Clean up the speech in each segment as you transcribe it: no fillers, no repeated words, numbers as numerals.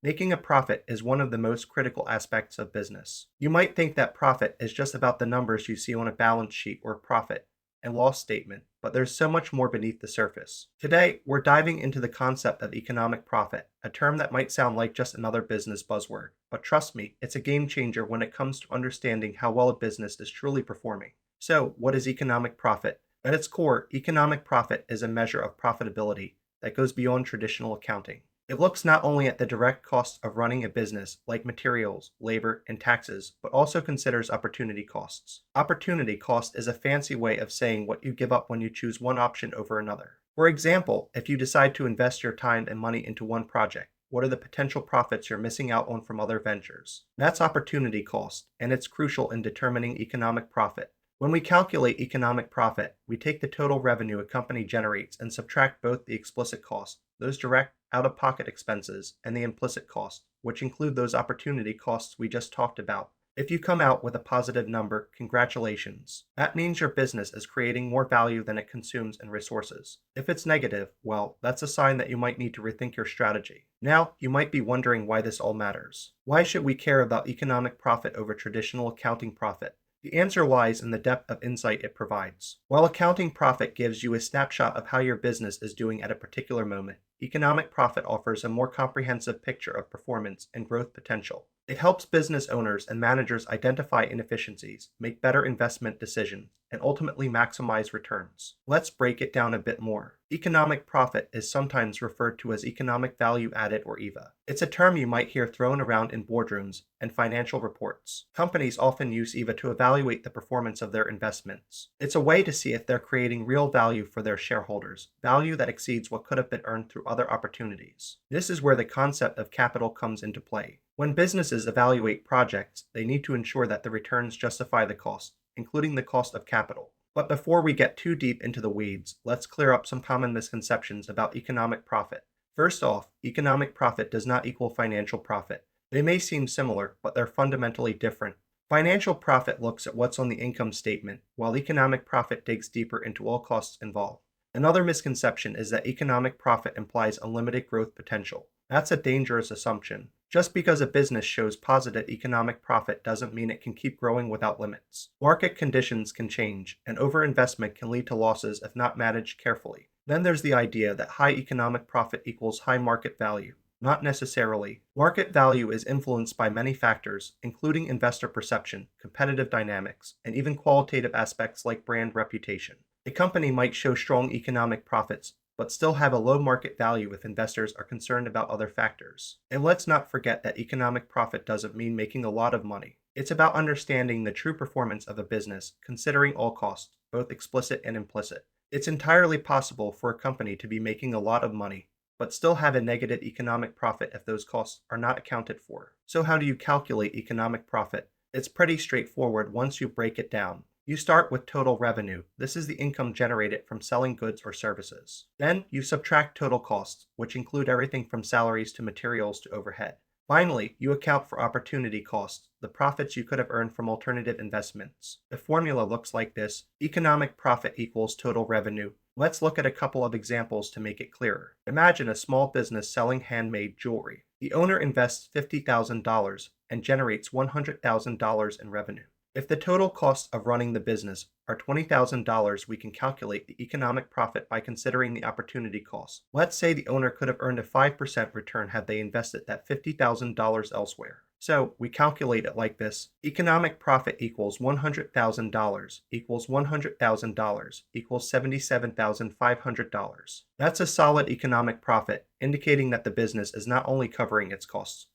Making a profit is one of the most critical aspects of business. You might think that profit is just about the numbers you see on a balance sheet or profit and loss statement, but there's so much more beneath the surface. Today, we're diving into the concept of economic profit, a term that might sound like just another business buzzword, but trust me, it's a game changer when it comes to understanding how well a business is truly performing. So, what is economic profit? At its core, economic profit is a measure of profitability that goes beyond traditional accounting. It looks not only at the direct costs of running a business, like materials, labor, and taxes, but also considers opportunity costs. Opportunity cost is a fancy way of saying what you give up when you choose one option over another. For example, if you decide to invest your time and money into one project, what are the potential profits you're missing out on from other ventures? That's opportunity cost, and it's crucial in determining economic profit. When we calculate economic profit, we take the total revenue a company generates and subtract both the explicit cost, those direct out-of-pocket expenses, and the implicit cost, which include those opportunity costs we just talked about. If you come out with a positive number, congratulations. That means your business is creating more value than it consumes in resources. If it's negative, well, that's a sign that you might need to rethink your strategy. Now, you might be wondering why this all matters. Why should we care about economic profit over traditional accounting profit? The answer lies in the depth of insight it provides. While accounting profit gives you a snapshot of how your business is doing at a particular moment, economic profit offers a more comprehensive picture of performance and growth potential. It helps business owners and managers identify inefficiencies, make better investment decisions, and ultimately maximize returns. Let's break it down a bit more. Economic profit is sometimes referred to as economic value added or EVA. It's a term you might hear thrown around in boardrooms and financial reports. Companies often use EVA to evaluate the performance of their investments. It's a way to see if they're creating real value for their shareholders, value that exceeds what could have been earned through other opportunities. This is where the concept of capital comes into play. When businesses evaluate projects, they need to ensure that the returns justify the cost, including the cost of capital. But before we get too deep into the weeds, let's clear up some common misconceptions about economic profit. First off, economic profit does not equal financial profit. They may seem similar, but they're fundamentally different. Financial profit looks at what's on the income statement, while economic profit digs deeper into all costs involved. Another misconception is that economic profit implies unlimited growth potential. That's a dangerous assumption. Just because a business shows positive economic profit doesn't mean it can keep growing without limits. Market conditions can change, and overinvestment can lead to losses if not managed carefully. Then there's the idea that high economic profit equals high market value. Not necessarily. Market value is influenced by many factors, including investor perception, competitive dynamics, and even qualitative aspects like brand reputation. A company might show strong economic profits, but still have a low market value if investors are concerned about other factors. And let's not forget that economic profit doesn't mean making a lot of money. It's about understanding the true performance of a business, considering all costs, both explicit and implicit. It's entirely possible for a company to be making a lot of money, but still have a negative economic profit if those costs are not accounted for. So how do you calculate economic profit? It's pretty straightforward once you break it down. You start with total revenue. This is the income generated from selling goods or services. Then you subtract total costs, which include everything from salaries to materials to overhead. Finally, you account for opportunity costs, the profits you could have earned from alternative investments. The formula looks like this: economic profit equals total revenue. Let's look at a couple of examples to make it clearer. Imagine a small business selling handmade jewelry. The owner invests $50,000 and generates $100,000 in revenue. If the total costs of running the business are $20,000, we can calculate the economic profit by considering the opportunity cost. Let's say the owner could have earned a 5% return had they invested that $50,000 elsewhere. So we calculate it like this: economic profit equals $100,000 equals $100,000 equals $77,500. That's a solid economic profit, indicating that the business is not only covering its costs,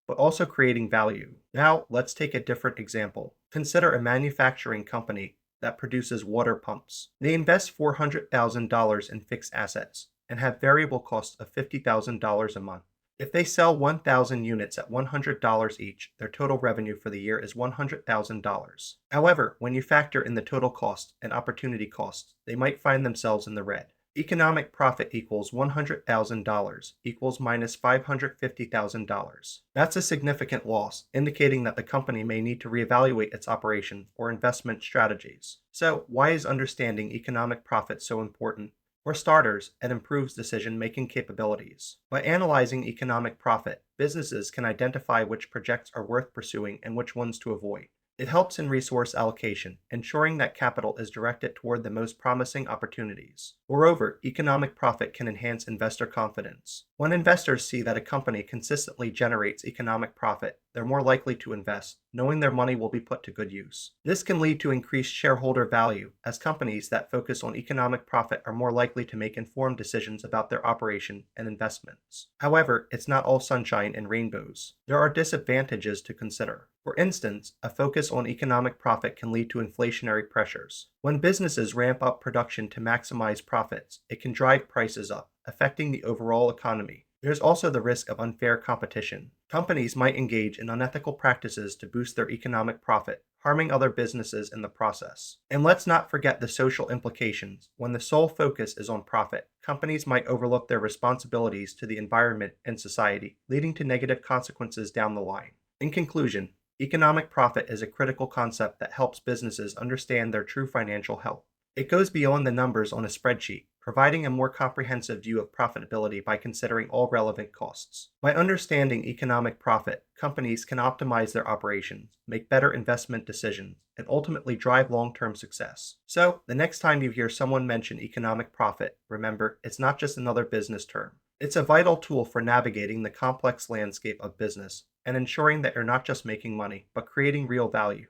but also creating value. Now, let's take a different example. Consider a manufacturing company that produces water pumps. They invest $400,000 in fixed assets and have variable costs of $50,000 a month. If they sell 1,000 units at $100 each, their total revenue for the year is $100,000. However, when you factor in the total cost and opportunity costs, they might find themselves in the red. Economic profit equals $100,000 equals minus $550,000. That's a significant loss, indicating that the company may need to reevaluate its operation or investment strategies. So, why is understanding economic profit so important? For starters, it improves decision-making capabilities. By analyzing economic profit, businesses can identify which projects are worth pursuing and which ones to avoid. It helps in resource allocation, ensuring that capital is directed toward the most promising opportunities. Moreover, economic profit can enhance investor confidence. When investors see that a company consistently generates economic profit, they're more likely to invest, knowing their money will be put to good use. This can lead to increased shareholder value, as companies that focus on economic profit are more likely to make informed decisions about their operation and investments. However, it's not all sunshine and rainbows. There are disadvantages to consider. For instance, a focus on economic profit can lead to inflationary pressures. When businesses ramp up production to maximize profits, it can drive prices up, affecting the overall economy. There's also the risk of unfair competition. Companies might engage in unethical practices to boost their economic profit, harming other businesses in the process. And let's not forget the social implications. When the sole focus is on profit, companies might overlook their responsibilities to the environment and society, leading to negative consequences down the line. In conclusion, economic profit is a critical concept that helps businesses understand their true financial health. It goes beyond the numbers on a spreadsheet, providing a more comprehensive view of profitability by considering all relevant costs. By understanding economic profit, companies can optimize their operations, make better investment decisions, and ultimately drive long-term success. So, the next time you hear someone mention economic profit, remember, it's not just another business term. It's a vital tool for navigating the complex landscape of business and ensuring that you're not just making money, but creating real value.